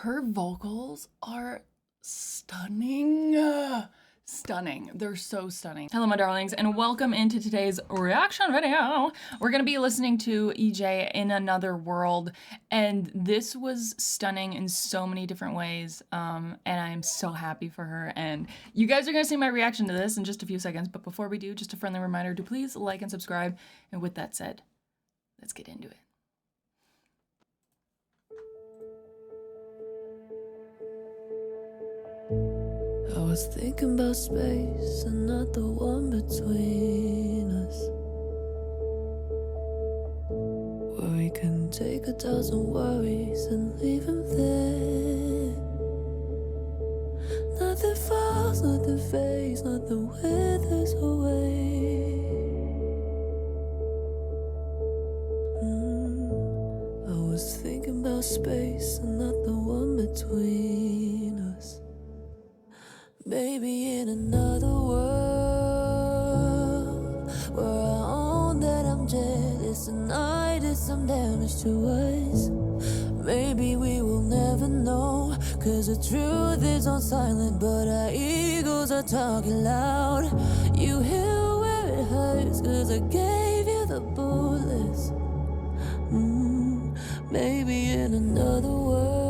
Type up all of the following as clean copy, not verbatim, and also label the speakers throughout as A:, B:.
A: Her vocals are stunning. Stunning. They're so stunning. Hello, my darlings, and welcome into today's reaction video. We're gonna be listening to EJAE in Another World, and this was stunning in so many different ways, and I'm so happy for her. And you guys are gonna see my reaction to this in just a few seconds, but before we do, just a friendly reminder to please like and subscribe. And with that said, let's get into it.
B: I was thinking about space and not the one between us, where we can take 1,000 worries and leave them there. Nothing falls, nothing fades, nothing withers away. I was thinking about space and not the one between us. Maybe in another world, where I own that I'm jealous and I did some damage to us. Maybe we will never know, 'cause the truth is on silent, but our egos are talking loud. You hear where it hurts, 'cause I gave you the bullets. Maybe in another world.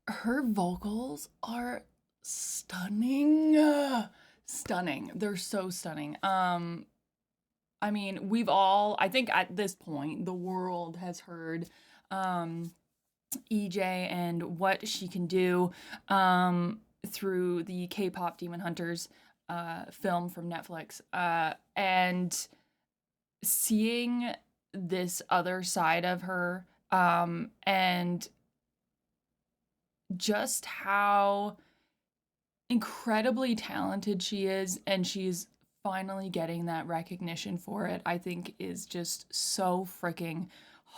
A: Her vocals are stunning. Stunning. They're so stunning. I mean, I think at this point, the world has heard EJAE and what she can do through the K-pop Demon Hunters film from Netflix. And seeing this other side of her and just how incredibly talented she is, and she's finally getting that recognition for it, I think is just so freaking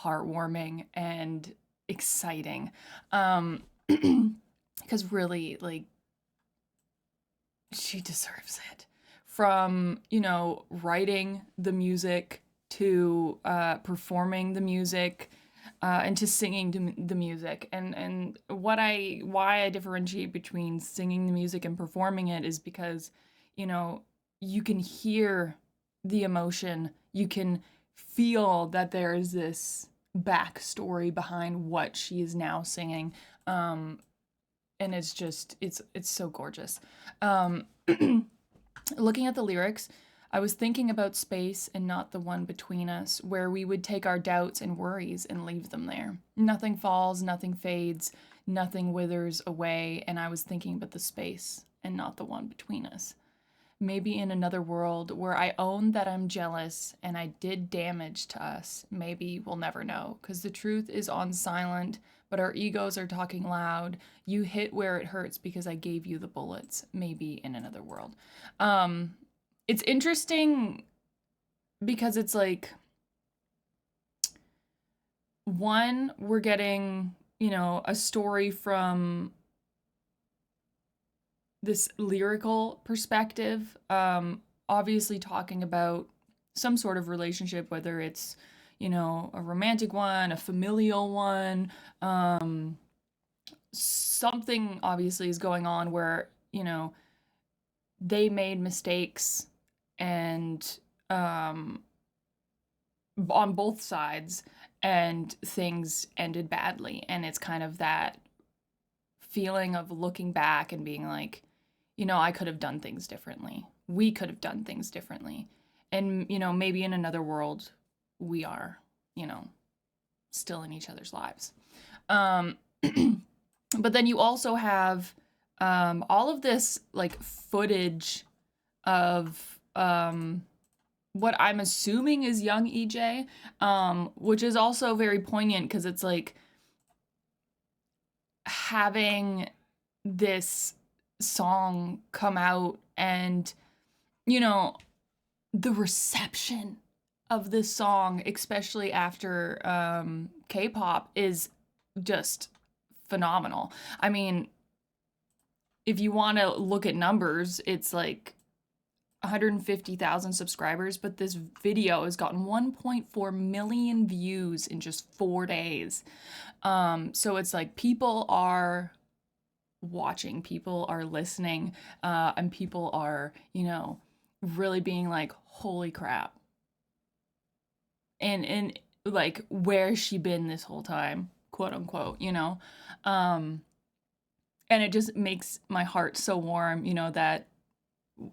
A: heartwarming and exciting. Because really, like, she deserves it. From, writing the music to performing the music, and to singing the music. And why I differentiate between singing the music and performing it is because, you can hear the emotion, you can feel that there is this backstory behind what she is now singing, and it's just, it's so gorgeous. Looking at the lyrics, I was thinking about space and not the one between us, where we would take our doubts and worries and leave them there. Nothing falls, nothing fades, nothing withers away, and I was thinking about the space and not the one between us. Maybe in another world where I own that I'm jealous and I did damage to us, maybe we'll never know, 'cause the truth is on silent, but our egos are talking loud. You hit where it hurts because I gave you the bullets, maybe in another world. It's interesting because it's like, one, we're getting, a story from this lyrical perspective, obviously talking about some sort of relationship, whether it's, a romantic one, a familial one, something obviously is going on where, they made mistakes and on both sides, and things ended badly. And it's kind of that feeling of looking back and being like, I could have done things differently. We could have done things differently. And, maybe in another world, we are, still in each other's lives. But then you also have all of this, like, footage of what I'm assuming is young EJAE, which is also very poignant because it's like having this song come out and, the reception of this song, especially after K-pop, is just phenomenal. I mean, if you want to look at numbers, it's like 150,000 subscribers, but this video has gotten 1.4 million views in just 4 days. So it's like people are watching, people are listening, and people are, really being like, holy crap. And like, where's she been this whole time, quote unquote, and it just makes my heart so warm, that,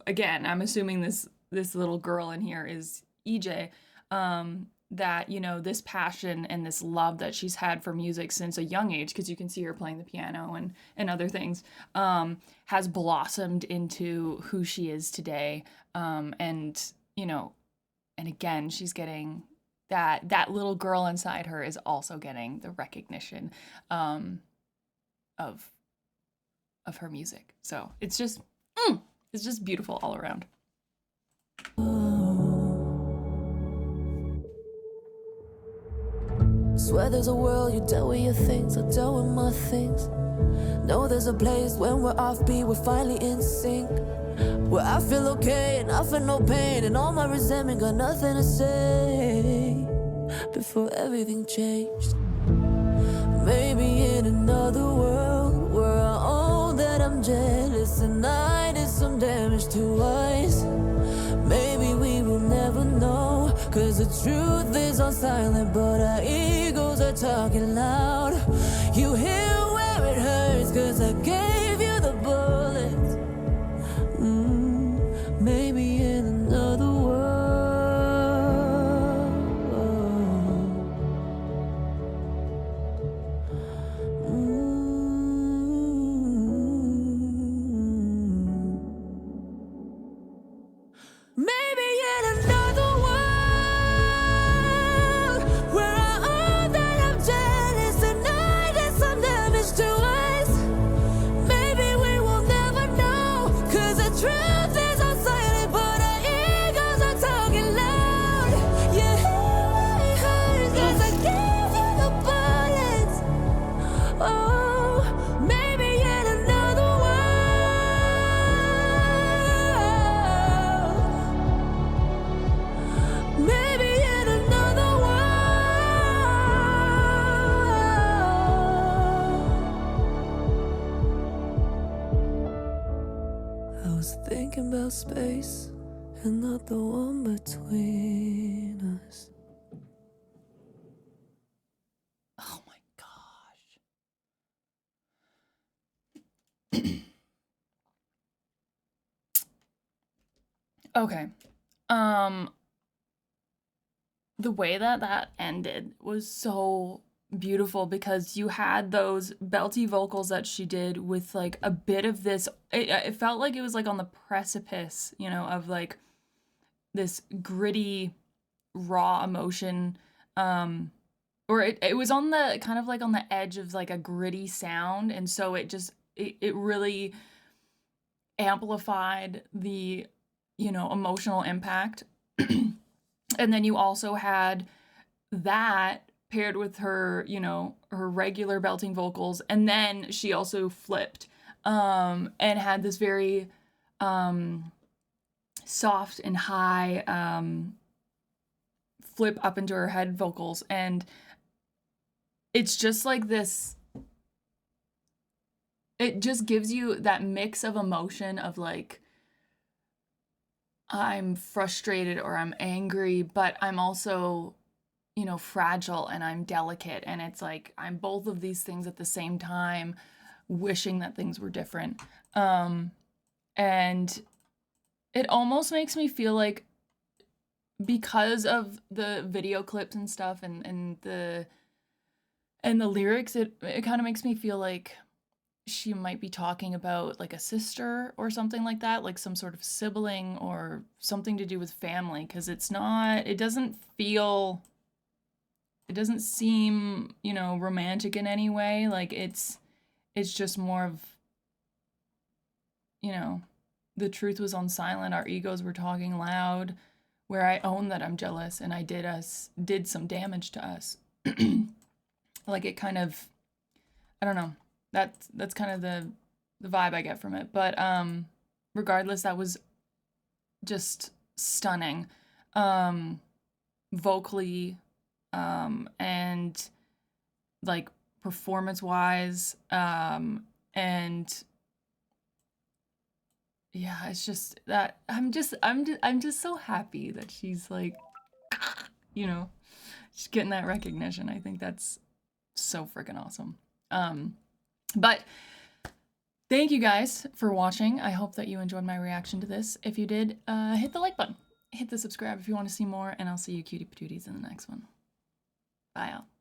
A: again, I'm assuming this little girl in here is EJ, that, this passion and this love that she's had for music since a young age, because you can see her playing the piano and other things, has blossomed into who she is today. And, and again, she's getting that little girl inside her is also getting the recognition, of her music. So it's just beautiful all around.
B: Swear there's a world you dealt with your things, I dealt with my things. Know there's a place when we're offbeat, we're finally in sync, where I feel okay and I feel no pain, and all my resentment got nothing to say. Before everything changed, maybe in another world where I own that I'm jealous and I did some damage to us. Maybe we will never know, cause the truth is on silent, but our egos are talking loud. You hear where it hurts, cause I gave you the bullets. Maybe in another world. Maybe in another world where I own that I'm jealous and I did some damage to us. Maybe we will never know, cause the truth is on silent, but our egos are talking loud. You hear where it hurts, cause I gave you the bullets. Oh, maybe in another world. Maybe in another world. I was thinking about space and not the one between us.
A: Oh my gosh. Okay. The way that ended was so beautiful, because you had those belty vocals that she did with like a bit of this, it felt like it was like on the precipice, of like this gritty raw emotion, or it was on the kind of like on the edge of like a gritty sound, and so it really amplified the emotional impact. And then you also had that paired with her, her regular belting vocals, and then she also flipped, and had this very soft and high flip up into her head vocals, and it's just like this, it just gives you that mix of emotion of like, I'm frustrated or I'm angry, but I'm also, fragile and I'm delicate. And it's like, I'm both of these things at the same time, wishing that things were different. And it almost makes me feel like, because of the video clips and stuff and the lyrics, it kind of makes me feel like she might be talking about like a sister or something like that, like some sort of sibling or something to do with family, because it doesn't seem, romantic in any way. Like it's just more of, the truth was on silent, our egos were talking loud, where I own that I'm jealous and I did some damage to us. Like it kind of, I don't know. That's kind of the vibe I get from it. But regardless, that was just stunning, vocally, and like performance wise, and yeah, it's just that I'm just so happy that she's like, you know, she's getting that recognition. I think that's so freaking awesome. But thank you guys for watching. I hope that you enjoyed my reaction to this. If you did, hit the like button. Hit the subscribe if you want to see more, and I'll see you cutie patooties in the next one. Bye, y'all.